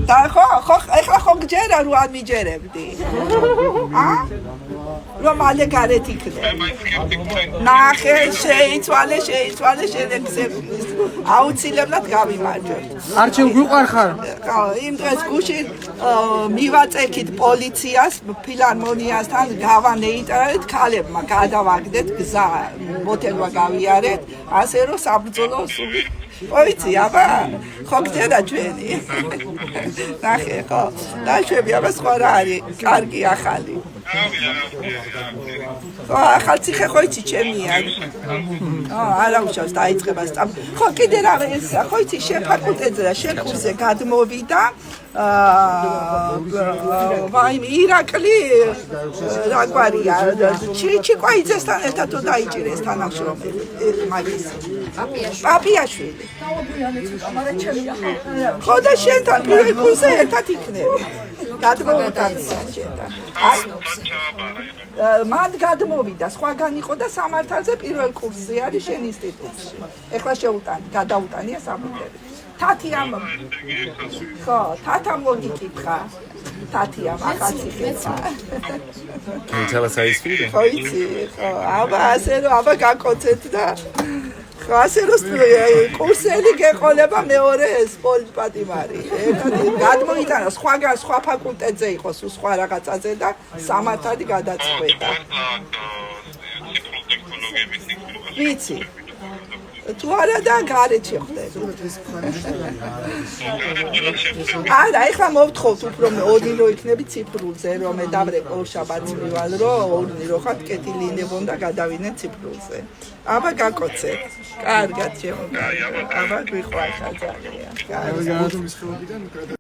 და ხო ეხლა ხო გჯერა რომ არ მიჯერებდი რომ მალე გარეთ იქნები ნახე შეიცვალე შენექსების აუცილებლად გავიმარჯვებ არჩევ გვიყარხარ ხო იმ დღეს გუშინ მივაწექით პოლიციას ფილარმონიასთან გავანეიტრალეთ ქალებმა გადავაგდეთ გზა მოტელვა გავიარეთ ასე რომ საბრძოლო სული Oiți, aba, ხოგდედა ჩვენი. ნახე, ხო. დაშვები აბა სხვა რა არის, კარგი ახალი. ახალ ციხე ხო იცი ჩემია. არა უშავს დაიწყება სწამ. ხო კიდე რა ესა, ხო იცი შეფაკულტეზე და შეკურსზე გადმოვიდა ვაიმე ირაკლი რა გვარია ჩიკვაიძესთან ერთად თუ დაიჭირეს თანამშრომელი მაგის პაპიაშვილი ხო და შენთან პირველ კურსზე ერთად იქნები გადმოვიტანია შენთან მან გადმოვიდა სხვაგან იყო და სამართალზე პირველ კურსზე არის შენ ინსტიტუტში ეხლა შეუტანი გადაუტანია საფუძველი თათიამ ხო თათამ მოგიკითხა თათიამ ახალციხეა Can you tell us how you feel? ხო იცი ხო აბა ასე რომ აბა გაკოცეთ და ხო ასე რომ კურსელი გეყოლება მეორე ეს პოლიტპატიმარი ერთად გადმოიტანა სხვაგან სხვა ფაკულტეტზე იყო სხვა რაღაცაზე და სამართალი გადაწყვეტა ვიცი თუ არა და გარეთ შეხვდები არა ეხლა მოვთხოვთ უფრო ორი რო იქნები ციფრულზე რომ მედავრე ყოველ შაბათს მივალ რომ ორი რო ხარ კეთილინებონ და გადავინე ციფრულზე აბა გაკოცეთ კარგად შემოგა აბა გვიყვარხა ძალიან კარგი